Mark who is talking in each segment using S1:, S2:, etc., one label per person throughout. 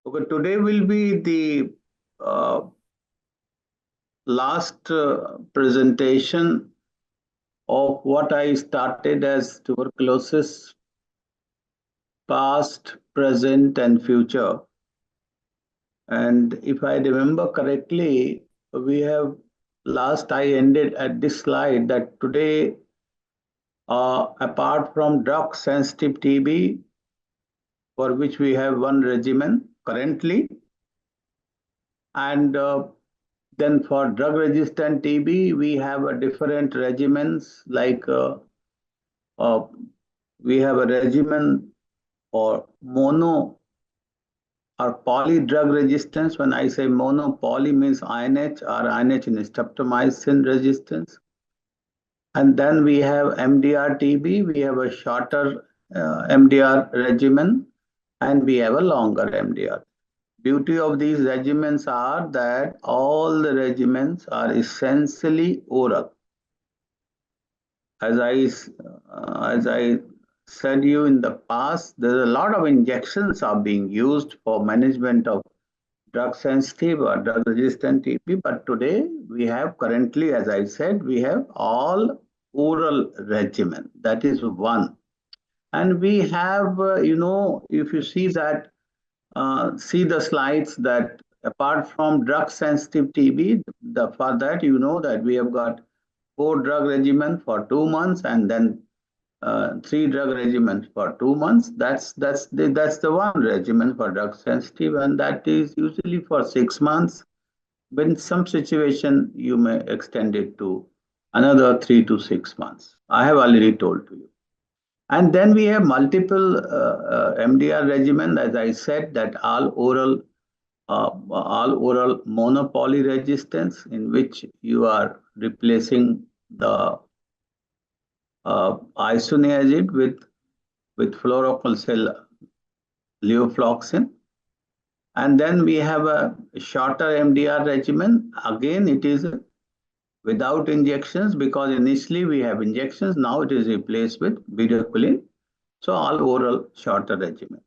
S1: Okay, today will be the uh, last presentation of what I started as tuberculosis, past, present, and future. And if I remember correctly, we have last I ended at this slide that today, apart from drug sensitive TB, for which we have one regimen currently, and then for drug resistant TB, we have a different regimens like we have a regimen for mono or poly drug resistance. When I say mono, poly means INH or INH in streptomycin resistance. And then we have MDR TB, we have a shorter MDR regimen, and we have a longer MDR. Beauty of these regimens are that all the regimens are essentially oral. As I said you in the past, there's a lot of injections are being used for management of drug sensitive or drug resistant TB. But today we have currently, as I said, we have all oral regimen. That is one. And we have, if you see that, see the slides that apart from drug sensitive TB, for that, you know that we have got 4 drug regimen for 2 months and then 3 drug regimens for 2 months. That's the one regimen for drug sensitive, and that is usually for 6 months. In some situation, you may extend it to another 3 to 6 months. I have already told to you. And then we have multiple MDR regimen, as I said, that all oral monopoly resistance, in which you are replacing the isoniazid with fluorouracil levofloxacin. And then we have a shorter MDR regimen. Again, it is without injections, because initially we have injections. Now it is replaced with bedaquiline. So all oral shorter regimen.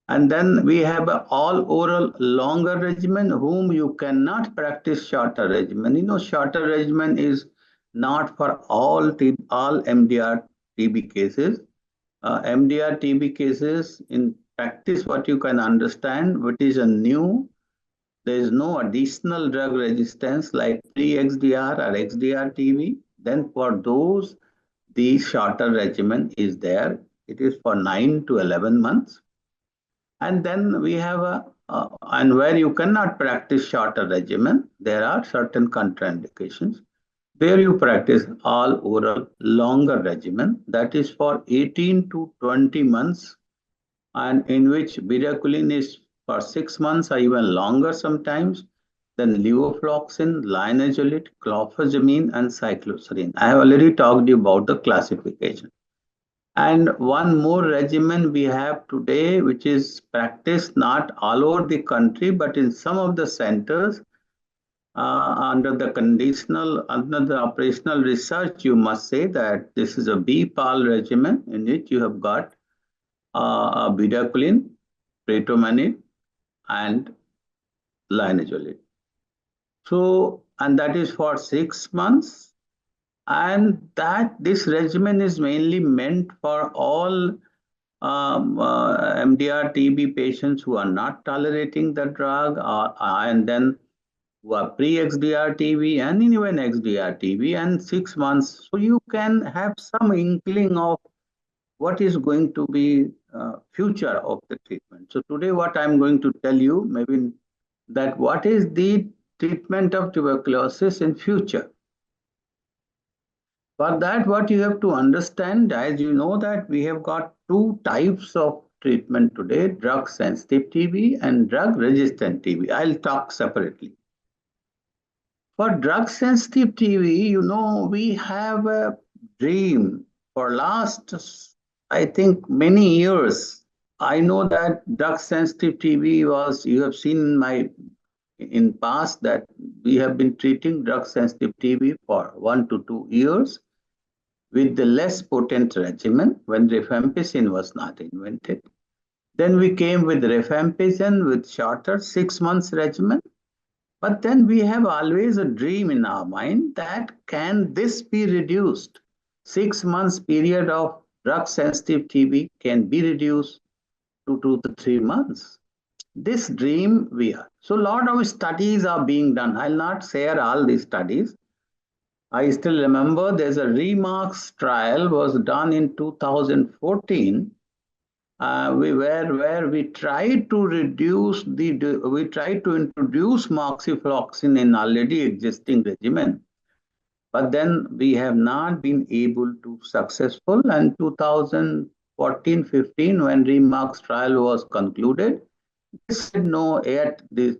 S1: And then we have a all oral longer regimen, whom you cannot practice shorter regimen. You know, shorter regimen is not for all MDR TB cases. MDR TB cases in practice, what you can understand, what is a new, there is no additional drug resistance like pre-XDR or XDR TB. Then for those, the shorter regimen is there. It is for 9 to 11 months. And then we have and where you cannot practice shorter regimen, there are certain contraindications. There you practice all oral longer regimen, that is for 18 to 20 months, and in which bedaquiline is for 6 months or even longer sometimes, then levofloxacin, linezolid, clofazimine, and cycloserine. I have already talked to you about the classification. And one more regimen we have today, which is practiced not all over the country, but in some of the centers, under the operational research, you must say that this is a BPAL regimen, in which you have got bedaquiline, pretomanid, and linezolid. So, and that is for 6 months. And that this regimen is mainly meant for all MDR TB patients who are not tolerating the drug, and then who are pre-XDR TB and even XDR TB, and 6 months. So you can have some inkling of what is going to be future of the treatment. So today what I'm going to tell you, maybe that what is the treatment of tuberculosis in future. For that, what you have to understand, as you know, that we have got 2 types of treatment today, drug sensitive TB and drug resistant TB. I'll talk separately. For drug sensitive TB, you know, we have a dream for last, I think, many years. I know that drug sensitive TB was, you have seen in past that we have been treating drug sensitive TB for 1 to 2 years with the less potent regimen when rifampicin was not invented. Then we came with rifampicin with shorter 6 months regimen. But then we have always a dream in our mind that can this be reduced? 6 months period of drug sensitive TB can be reduced to 2 to 3 months. This dream we are. So a lot of studies are being done. I'll not share all these studies. I still remember there's a remarks trial was done in 2014 where we tried to reduce we tried to introduce moxifloxacin in already existing regimen, but then we have not been able to successful. And 2014-15, when remarks trial was concluded, they said no, yet this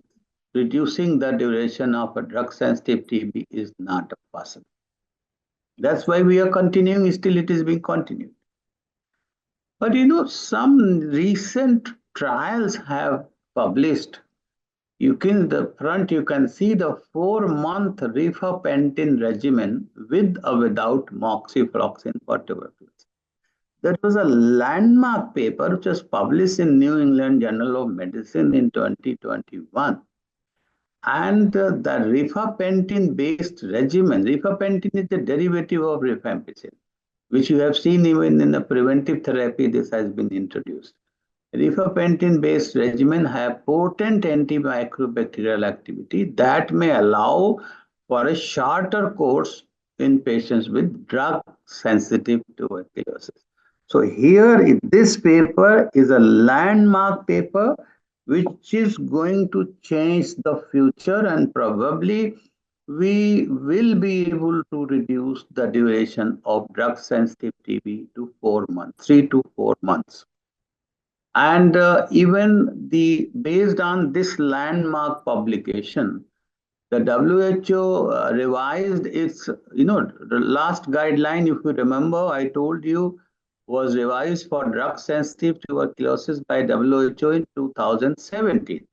S1: reducing the duration of a drug sensitive TB is not possible. That's why we are continuing. Still, it is being continued. But some recent trials have published. You can the front you can see the 4-month rifampicin regimen with or without moxifloxacin for tuberculosis. That was a landmark paper which was published in New England Journal of Medicine in 2021. And the rifampicin-based regimen, rifampicin is a derivative of rifampicin, which you have seen even in the preventive therapy, this has been introduced. Rifampicin-based regimen have potent antimicrobial activity that may allow for a shorter course in patients with drug-sensitive tuberculosis. So here, this paper is a landmark paper which is going to change the future, and probably we will be able to reduce the duration of drug-sensitive TB to 4 months, 3 to 4 months. And even based on this landmark publication, the WHO revised its, the last guideline, if you remember, I told you, was revised for drug-sensitive tuberculosis by WHO in 2017.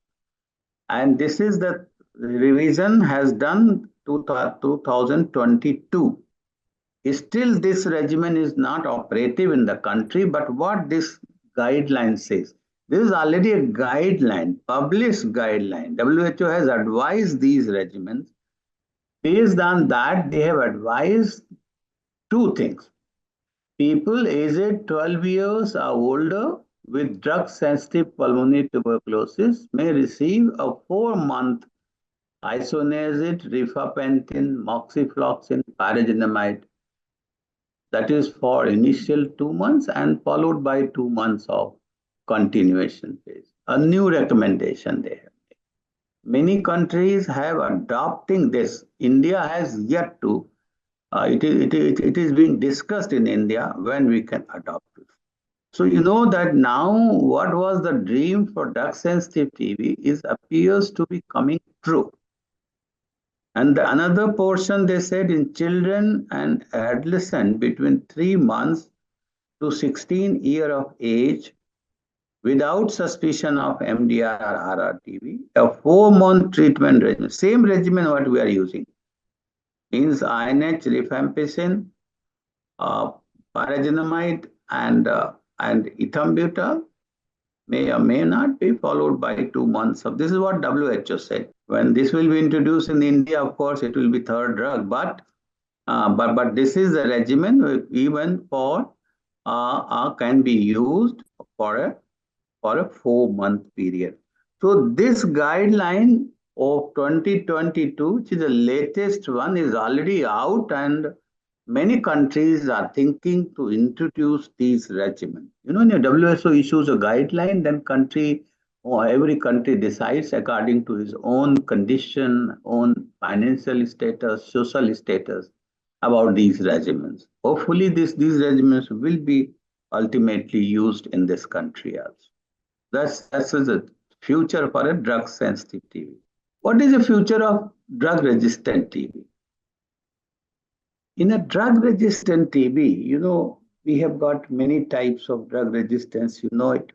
S1: And this is the revision has done to 2022. Still, this regimen is not operative in the country, but what this guideline says, this is already a guideline, published guideline. WHO has advised these regimens. Based on that, they have advised two things. People aged 12 years or older with drug-sensitive pulmonary tuberculosis may receive a 4-month isoniazid, rifampicin, moxifloxacin, pyrazinamide. That is for initial 2 months and followed by 2 months of continuation phase. A new recommendation they have. Many countries have adopting this. India has yet to. It is being discussed in India when we can adopt it. So you know that now what was the dream for drug-sensitive TB appears to be coming true. And another portion they said in children and adolescents between 3 months to 16 years of age without suspicion of MDR or RRTB, a 4-month treatment regimen, same regimen what we are using, means INH, rifampicin, pyrazinamide, and ethambutol may or may not be followed by 2 months of. This is what WHO said. When this will be introduced in India, of course, it will be third drug, but this is a regimen even for can be used for a 4-month period. So this guideline of 2022, which is the latest one, is already out, and many countries are thinking to introduce these regimens. When the WHO issues a guideline, then every country decides according to his own condition, own financial status, social status about these regimens. Hopefully, these regimens will be ultimately used in this country also. That's the future for a drug-sensitive TB. What is the future of drug-resistant TB? In a drug-resistant TB, we have got many types of drug resistance, it.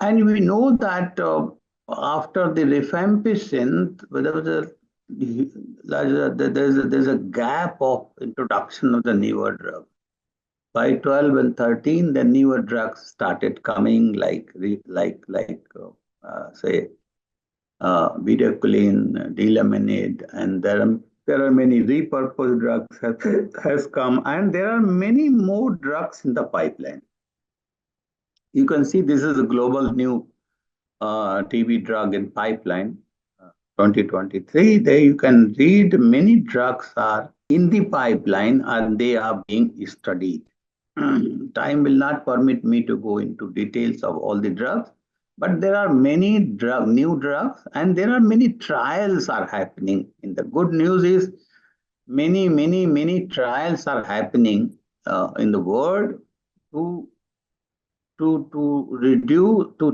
S1: And we know that after the rifampicin, there's a gap of introduction of the newer drug. by 12 and 13, the newer drugs started coming, say, bedaquiline, delamanid, and there are many repurposed drugs has come, and there are many more drugs in the pipeline. You can see this is a global new TB drug in pipeline, 2023. There you can read many drugs are in the pipeline and they are being studied. Time will not permit me to go into details of all the drugs, but there are many new drugs, and there are many trials are happening. And the good news is many trials are happening in the world to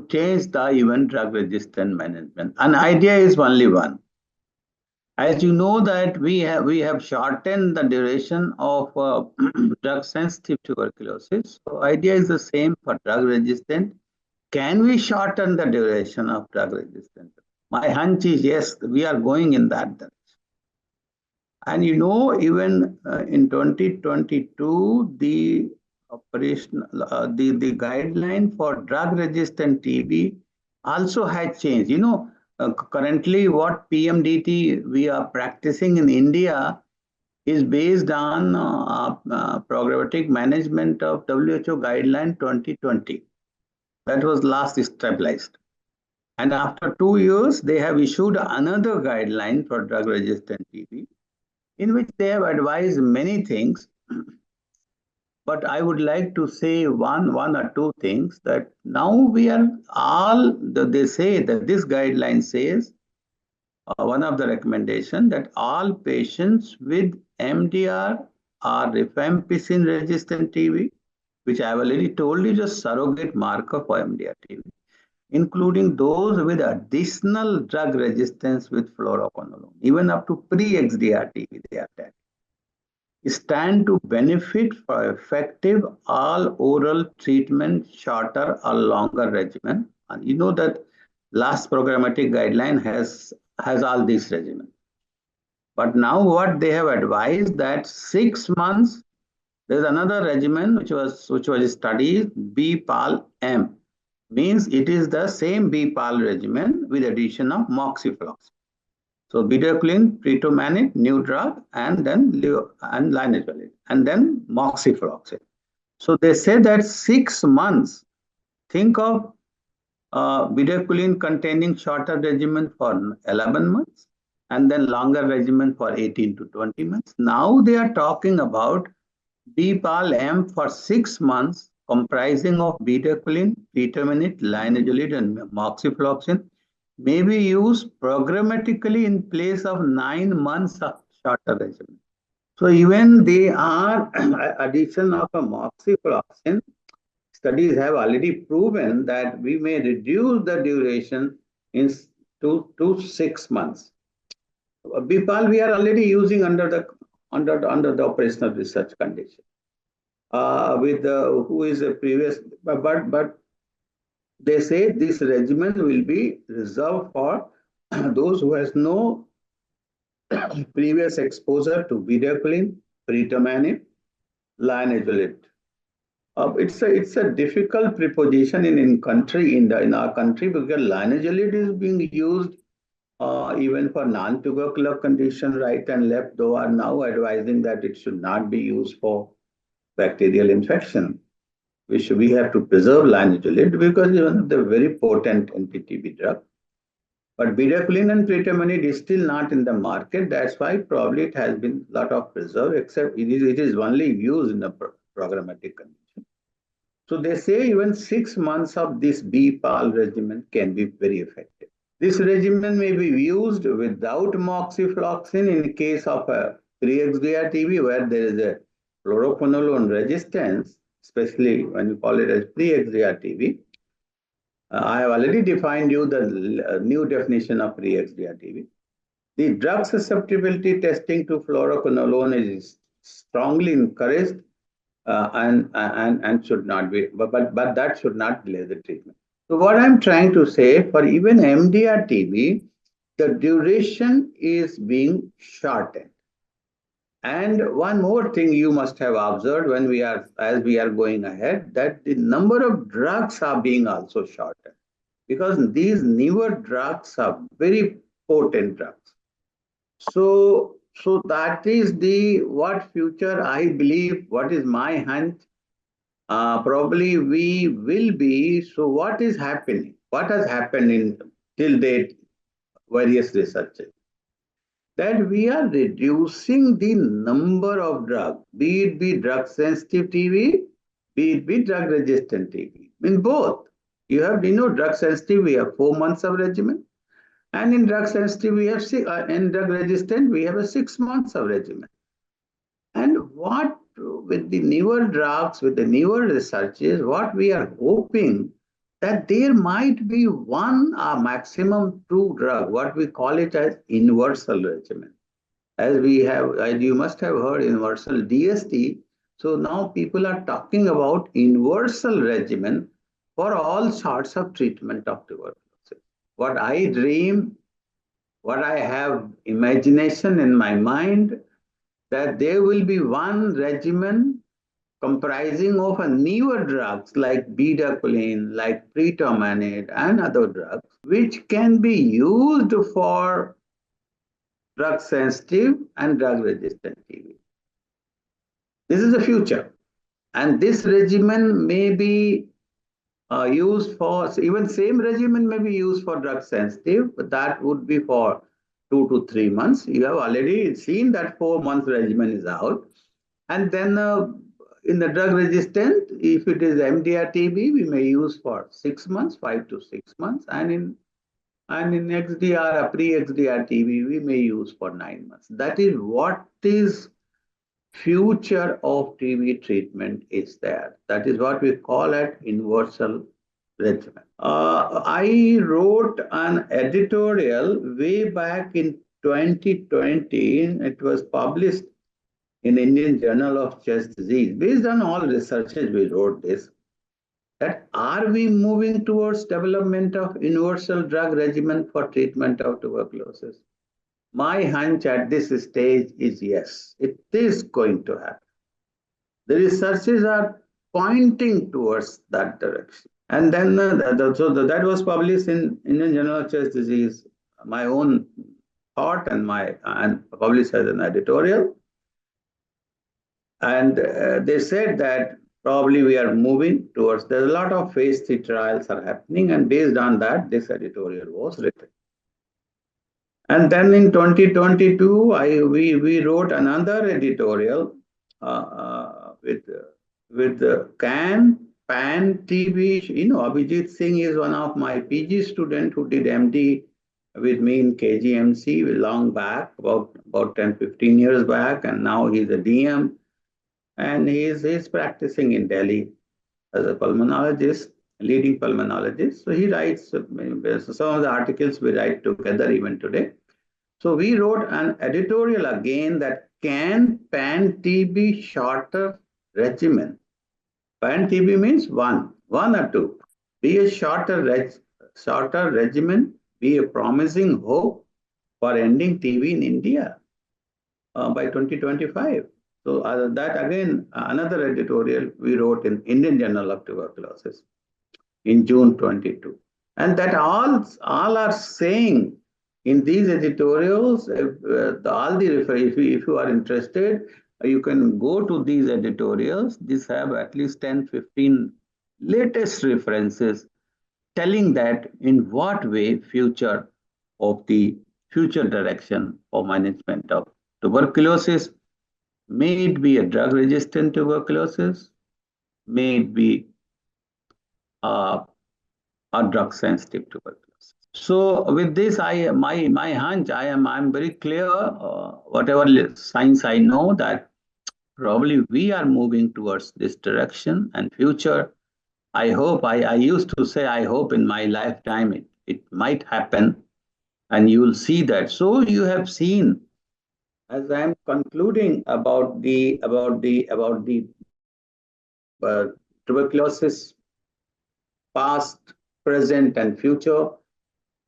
S1: change the even drug resistant management. An idea is only one. As you know that we have shortened the duration of drug sensitive tuberculosis. So idea is the same for drug resistant. Can we shorten the duration of drug resistant? My hunch is yes, we are going in that direction. And you know, even in 2022, the the guideline for drug resistant TB also has changed. You know, currently what PMDT we are practicing in India is based on programmatic management of WHO guideline 2020. That was last stabilized. And after 2 years, they have issued another guideline for drug resistant TB, in which they have advised many things. But I would like to say one or two things, that now we are all, they say that this guideline says, one of the recommendation that all patients with MDR or rifampicin resistant TB, which I have already told you, just surrogate marker for MDR TB, including those with additional drug resistance with fluoroquinolone, even up to pre-XDR TB they are tagged, stand to benefit for effective all oral treatment, shorter or longer regimen. And you know that last programmatic guideline has all these regimen. But now what they have advised that 6 months, there's another regimen which was studied, BPAL-M, means it is the same BPAL regimen with addition of moxifloxacin. So bedaquiline, pretomanid, new drug, and then linezolid, and then moxifloxacin. So they say that 6 months, think of bedaquiline containing shorter regimen for 11 months, and then longer regimen for 18 to 20 months. Now they are talking about BPAL-M for 6 months, comprising of bedaquiline, pretomanid, linezolid, and moxifloxacin, may be used programmatically in place of 9 months of shorter regimen. So even they are addition of a moxifloxacin, studies have already proven that we may reduce the duration to 6 months. BPAL we are already using under the operational research condition. With who is a previous, but they say this regimen will be reserved for those who has no previous exposure to bedaquiline, pretomanid, linezolid. It's a difficult preposition in our country, because linezolid is being used even for non-tubercular condition, right and left, though are now advising that it should not be used for bacterial infection. We have to preserve linezolid because they're very potent anti-TB drug. But bedaquiline and pretomanid is still not in the market. That's why probably it has been a lot of preserved, except it is only used in a programmatic condition. So they say even 6 months of this BPAL regimen can be very effective. This regimen may be used without moxifloxacin in case of a pre-XDR TB where there is a fluoroquinolone resistance, especially when you call it as pre-XDR TB. I have already defined you the new definition of pre-XDR TB. The drug susceptibility testing to fluoroquinolone is strongly encouraged and should not be, but that should not delay the treatment. So what I'm trying to say, for even MDR TB, the duration is being shortened. And one more thing you must have observed as we are going ahead, that the number of drugs are being also shortened, because these newer drugs are very potent drugs. So that is the what future I believe, what is my hunch. Probably we will be. So what is happening? What has happened in till date, various researches, that we are reducing the number of drugs, be drug sensitive TB, be drug resistant TB. In both, you have drug sensitive we have 4 months of regimen, and in drug sensitive we have in drug resistant we have a 6 months of regimen. And what with the newer drugs, with the newer researches, what we are hoping that there might be one or maximum two drug, what we call it as universal regimen. As you must have heard, universal DST. So now people are talking about universal regimen for all sorts of treatment of tuberculosis. What I dream, what I have imagination in my mind, that there will be one regimen comprising of a newer drugs like bedaquiline, like pretormanate, and other drugs, which can be used for drug sensitive and drug resistant TB. This is the future. And this regimen may be used for, even same regimen may be used for drug sensitive, but that would be for 2 to 3 months. You have already seen that 4 month regimen is out. And then in the drug resistant, if it is MDR TB, we may use for 6 months, 5 to 6 months. And in XDR, pre-XDR TB, we may use for 9 months. That is what is future of TB treatment is there. That is what we call it universal regimen. I wrote an editorial way back in 2020. It was published in Indian Journal of Chest Disease. Based on all researches, we wrote this, that are we moving towards development of universal drug regimen for treatment of tuberculosis? My hunch at this stage is yes, it is going to happen. The researches are pointing towards that direction. And then that was published in Indian Journal of Chest Disease, my own thought and published as an editorial. And they said that probably we are moving towards, there's a lot of phase 3 trials are happening, and based on that, this editorial was written. And then in 2022, we wrote another editorial with CAN, PAN, TB. Abhijit Singh is one of my PG students who did MD with me in KGMC long back, about 10, 15 years back, and now he's a DM. And he's practicing in Delhi as a pulmonologist, leading pulmonologist. So he writes some of the articles we write together even today. So we wrote an editorial again that can PAN TB shorter regimen. PAN TB means one or two. Be a shorter regimen, be a promising hope for ending TB in India by 2025. So that again, another editorial we wrote in Indian Journal of Tuberculosis in June 22. And that all are saying in these editorials, if you are interested, you can go to these editorials. These have at least 10, 15 latest references telling that in what way future direction for management of tuberculosis, may it be a drug-resistant tuberculosis, may it be a drug-sensitive tuberculosis. So with this, my hunch, I'm very clear. Whatever science I know, that probably we are moving towards this direction, and future. I hope. I used to say I hope in my lifetime it might happen, and you will see that. So you have seen, as I am concluding about the tuberculosis past, present, and future.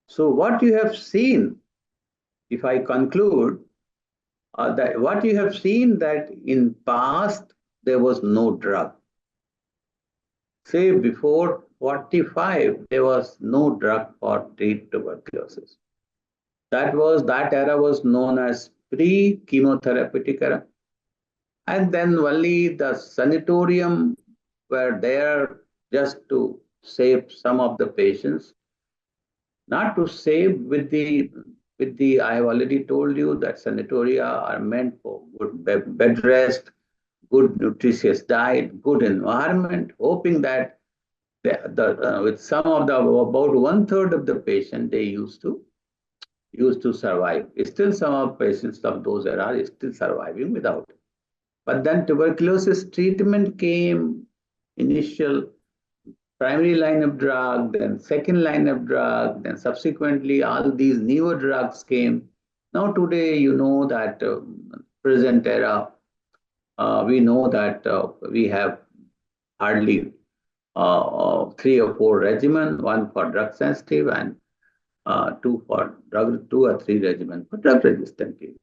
S1: So what you have seen, if I conclude, what you have seen that in past there was no drug. Say before 45, there was no drug for treat tuberculosis. That era was known as pre-chemotherapeutic era. And then only the sanatorium were there just to save some of the patients. Not to save with the I have already told you that sanatoria are meant for good bed rest, good nutritious diet, good environment, hoping that with some of the about 1/3 of the patient they used to survive. Still, some of patients of those era are still surviving without. But then tuberculosis treatment came, initial primary line of drug, then second line of drug, then subsequently all these newer drugs came. Now today, you know that present era, we know that we have hardly 3 or 4 regimen, one for drug sensitive and two or three regimen for drug resistant people.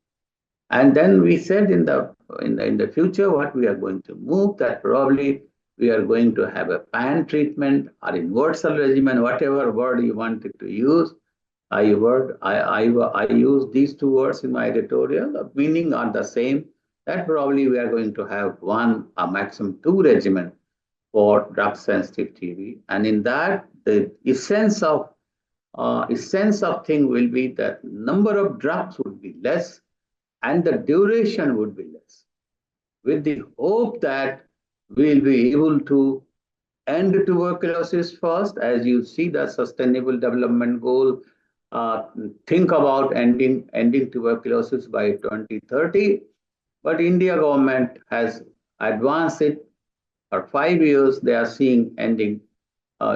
S1: And then we said in the future what we are going to move, that probably we are going to have a pan treatment or universal regimen, whatever word you wanted to use. I use these two words in my editorial. The meaning are the same. That probably we are going to have one or maximum two regimen for drug sensitive TB, and in that the essence of thing will be that number of drugs would be less and the duration would be less, with the hope that we'll be able to end tuberculosis first. As you see, the Sustainable Development Goal think about ending tuberculosis by 2030, but India government has advanced it for 5 years. They are seeing ending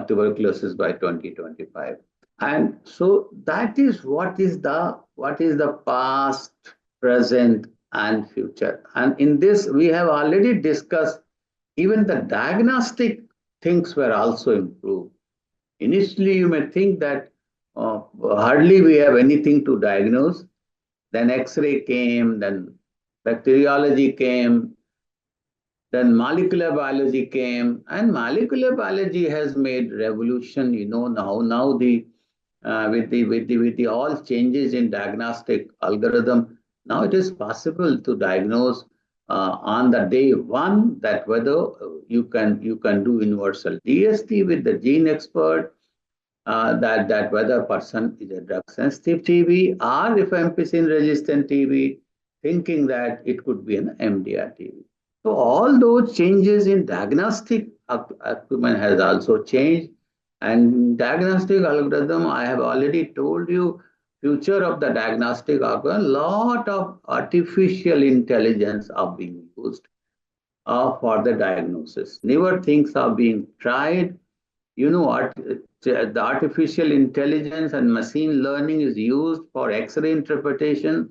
S1: tuberculosis by 2025. And so that is what is the past, present, and future. And in this, we have already discussed even the diagnostic things were also improved. Initially, you may think that hardly we have anything to diagnose. Then X-ray came, then bacteriology came, then molecular biology came, and molecular biology has made revolution. Now the with the all changes in diagnostic algorithm, now it is possible to diagnose on the day one that whether you can do universal DST with the gene expert, that whether a person is a drug sensitive TB or if ampicillin resistant TB, thinking that it could be an MDR TB. So all those changes in diagnostic equipment has also changed. And diagnostic algorithm, I have already told you, future of the diagnostic algorithm, lot of artificial intelligence are being used for the diagnosis. Newer things are being tried. The artificial intelligence and machine learning is used for X-ray interpretation,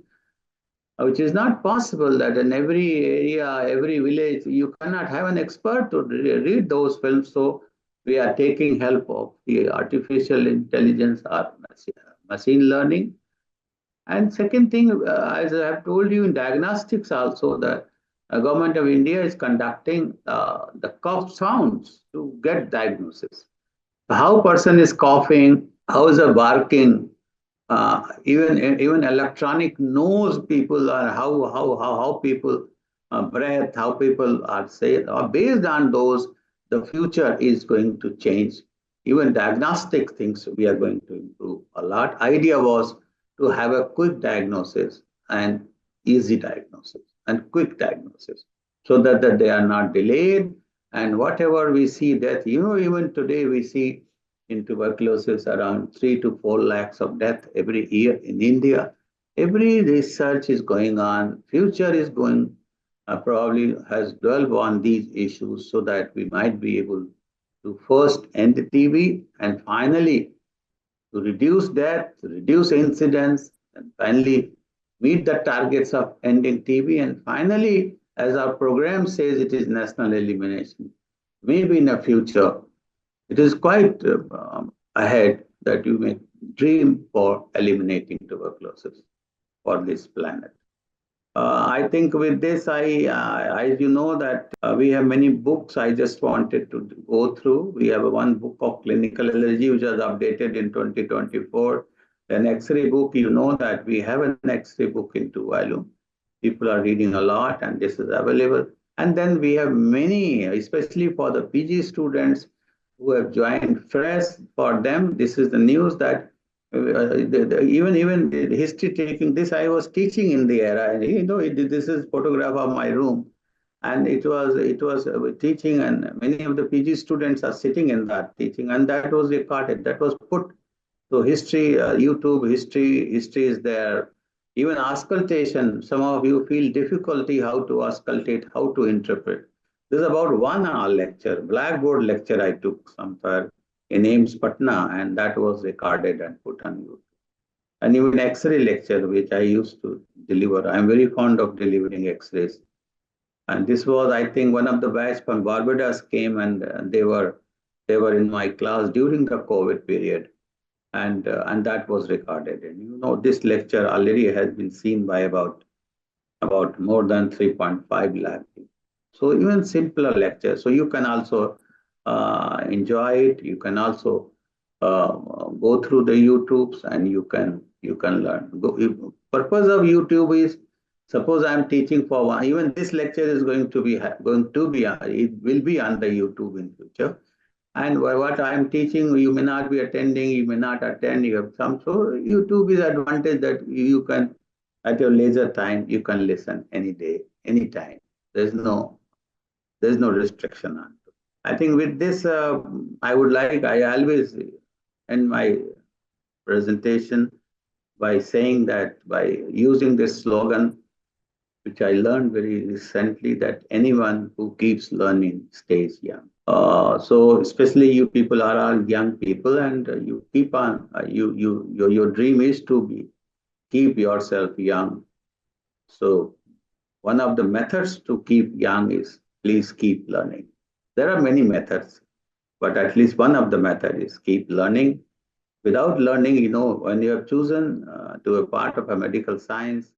S1: which is not possible that in every area, every village, you cannot have an expert to read those films. So we are taking help of the artificial intelligence or machine learning. And second thing, as I have told you in diagnostics also, the government of India is conducting the cough sounds to get diagnosis. How person is coughing, how is a barking, even electronic knows people are how people breath, how people are saying. Based on those, the future is going to change. Even diagnostic things we are going to improve a lot. Idea was to have a quick diagnosis and easy diagnosis and quick diagnosis, so that they are not delayed. And whatever we see that, even today we see in tuberculosis around 3 to 4 lakhs of death every year in India. Every research is going on. Future is going probably has dwelled on these issues so that we might be able to first end the TB and finally to reduce death, reduce incidence, and finally meet the targets of ending TB. And finally, as our program says, it is national elimination. Maybe in the future, it is quite ahead that you may dream for eliminating tuberculosis for this planet. I think with this, as you know that we have many books. I just wanted to go through. We have one book of clinical allergy, which was updated in 2024. An X-ray book, you know that we have an X-ray book in 2 volume. People are reading a lot, and this is available. And then we have many, especially for the PG students who have joined fresh. For them, this is the news that even history taking this, I was teaching in the era, and this is photograph of my room, and it was teaching, and many of the PG students are sitting in that teaching, and that was recorded, that was put. So history, YouTube history is there. Even auscultation, some of you feel difficulty how to auscultate, how to interpret. This is about 1 hour lecture, blackboard lecture I took somewhere in Ames, Patna, and that was recorded and put on YouTube. And even X-ray lecture, which I used to deliver. I'm very fond of delivering X-rays. And this was, I think, one of the batch from Barbados came, and they were in my class during the COVID period, and that was recorded. And this lecture already has been seen by about more than 3.5 lakh people. So even simpler lectures. So you can also enjoy it. You can also go through the YouTubes, and you can learn. Purpose of YouTube is, suppose I'm teaching for one. Even this lecture is going to be it will be on the YouTube in future. And what I'm teaching, you may not be attending, you may not attend, you have some. So YouTube is advantage that you can, at your leisure time, you can listen any day, anytime. There's no restriction on it. I think with this, I always end my presentation by saying that, by using this slogan, which I learned very recently, that anyone who keeps learning stays young. So especially you people are all young people, and you keep on. Your dream is to keep yourself young. So one of the methods to keep young is, please keep learning. There are many methods, but at least one of the method is keep learning. Without learning, when you have chosen to a part of a medical science,